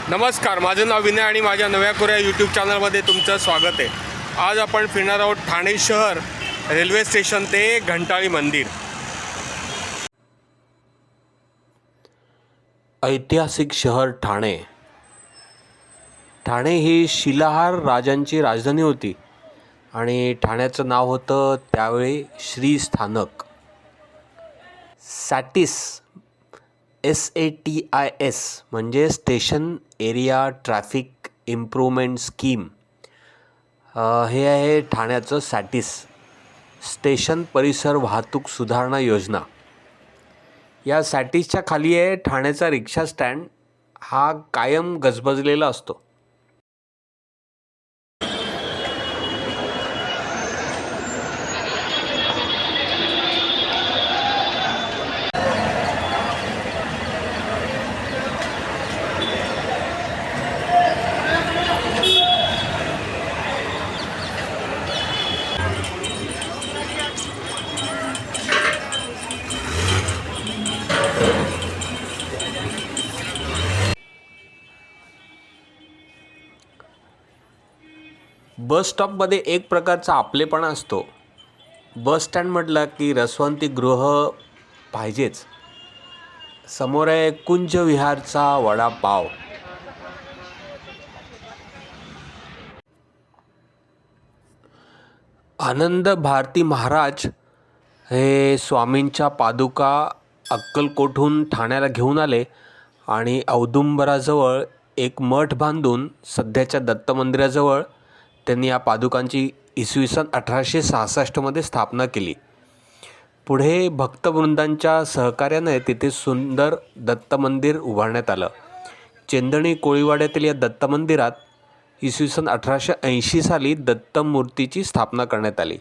नमस्कार, माझं नाव विनय आणि माझ्या नव्या कोऱ्या यूट्यूब चॅनलमध्ये तुमचं स्वागत आहे। आज आपण फिरणार आहोत ठाणे शहर, रेल्वे स्टेशन ते घंटाळी मंदिर। ऐतिहासिक शहर ठाणे। ठाणे ही शिलाहार राजांची राजधानी होती आणि ठाण्याचं नाव होतं त्यावेळी श्रीस्थानक। सॅटिस SATIS म्हणजे station area traffic improvement scheme, हे आहे ठाण्याचं सॅटिस, स्टेशन परिसर वाहतूक सुधारणा योजना। या सॅटिसच्या खाली आहे ठाण्याचा रिक्षा स्टँड, हा कायम गजबजलेला असतो। बस स्टॉपमध्ये एक प्रकारचा आपलेपणा असतो। बस स्टँड म्हटलं की रसवंती गृह पाहिजेच। समोर आहे कुंज विहारचा वडापाव। आनंद भारती महाराज हे स्वामींच्या पादुका अक्कलकोटहून ठाण्याला घेऊन आले आणि औदुंबराजवळ एक मठ बांधून सध्याच्या दत्त मंदिराजवळ त्यांनी या पादुकांची इसवी सन 1866 स्थापना केली। पुढे भक्तवृंदांच्या सहकार्याने तिथे सुंदर दत्त मंदिर उभारण्यात आलं। चेंदणी कोळीवाड्यातील या दत्त मंदिरात इसवी सन 1880 साली दत्तमूर्तीची स्थापना करण्यात आली।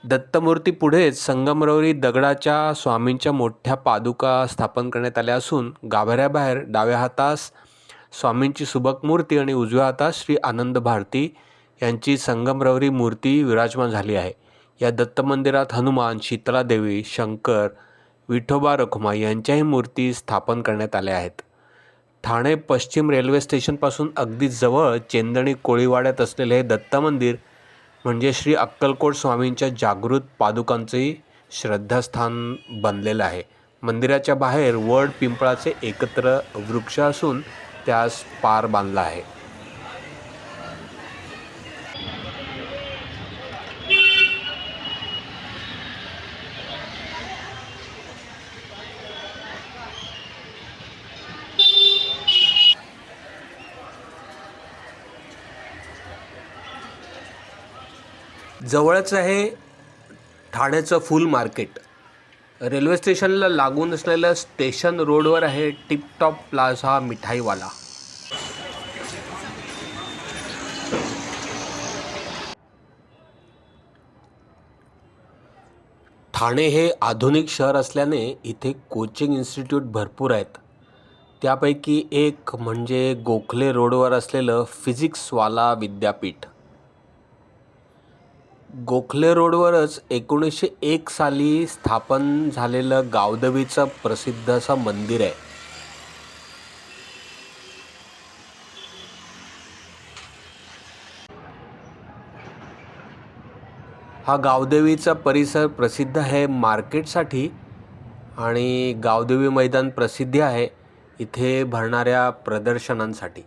दत्तमूर्ती पुढेच संगमरवरी दगडाच्या स्वामींच्या मोठ्या पादुका स्थापन करण्यात आल्या असून गाभाऱ्याबाहेर डाव्या हातास स्वामींची सुबक मूर्ती आणि उजव्या हातास श्री आनंद भारती यांची संगमरवरी मूर्ती विराजमान झाली आहे। या दत्त मंदिरात हनुमान, शीतलादेवी, शंकर, विठोबा रखुमा यांच्याही मूर्ती स्थापन करण्यात आल्या आहेत। ठाणे पश्चिम रेल्वे स्टेशनपासून अगदी जवळ चेंदणी कोळीवाड्यात असलेले हे दत्त मंदिर म्हणजे श्री अक्कलकोट स्वामींच्या जागृत पादुकांचेही श्रद्धास्थान बनलेलं आहे। मंदिराच्या बाहेर वड पिंपळाचे एकत्र वृक्ष असून त्यास पार बांधला आहे। जवळच आहे ठाण्याचं फुल मार्केट। रेल्वे स्टेशनला लागून असलेलं स्टेशन रोडवर आहे टिपटॉप प्लाझा मिठाईवाला। ठाणे हे आधुनिक शहर असल्याने इथे कोचिंग इन्स्टिट्यूट भरपूर आहेत। त्यापैकी एक म्हणजे गोखले रोडवर असलेलं फिजिक्सवाला विद्यापीठ। गोखले रोडवरच 1901 साली स्थापन झालेलं गावदेवीचं प्रसिद्ध असं मंदिर आहे। हा गावदेवीचा परिसर प्रसिद्ध आहे मार्केटसाठी आणि गावदेवी मैदान प्रसिद्ध आहे इथे भरणाऱ्या प्रदर्शनांसाठी।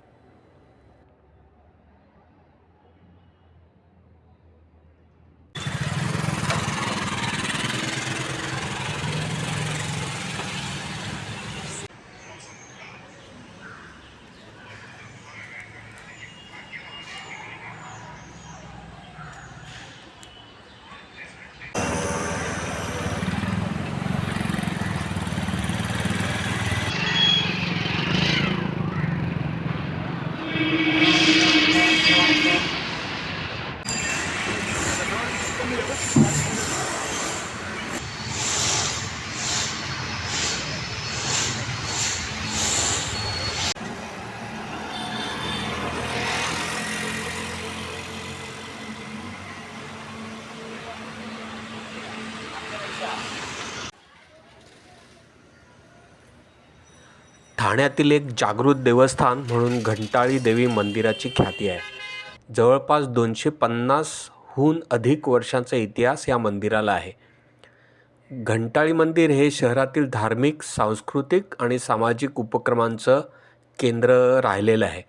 ठाण्यातील एक जागृत देवस्थान म्हणून घंटाळी देवी मंदिराची ख्याती आहे. जवळपास 250हून अधिक वर्षांचा इतिहास या मंदिराला आहे. घंटाळी मंदिर हे शहरातील धार्मिक, सांस्कृतिक आणि सामाजिक उपक्रमांचं केंद्र राहिलेलं आहे.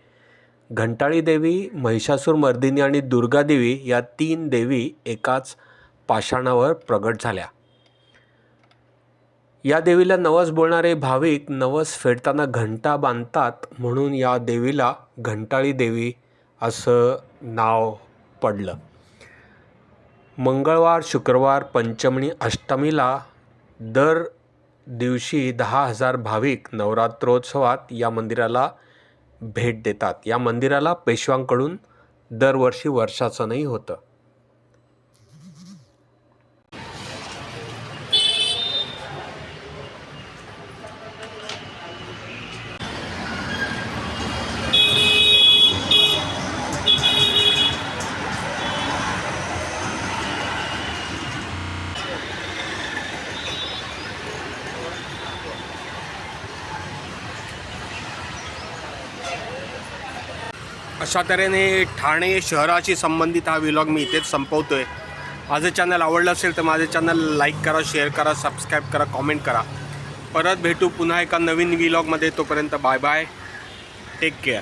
घंटाळी देवी, महिषासुरमर्दिनी आणि दुर्गादेवी या 3 देवी एकाच पाषाणावर प्रगट झाल्या. या देवीला नवस बोलणारे भाविक नवस फेडताना घंटा बांधतात, म्हणून या देवीला घंटाळी देवी असं नाव पडलं. मंगळवार, शुक्रवार, पंचमी, अष्टमीला दर दिवशी 10,000 भाविक नवरात्रोत्सवात या मंदिराला भेट देतात. या मंदिराला पेशव्यांकडून दरवर्षी वर्षासनही होतं. अशा तऱ्हेने ठाणे शहराशी संबंधित हा व्लॉग मी इथेच संपवतो आहे. माझं चॅनल आवडलं असेल तर माझं चॅनल लाईक करा, शेअर करा, सबस्क्राईब करा, कॉमेंट करा. परत भेटू पुन्हा एका नवीन व्लॉगमध्ये. तोपर्यंत बाय बाय, टेक केअर.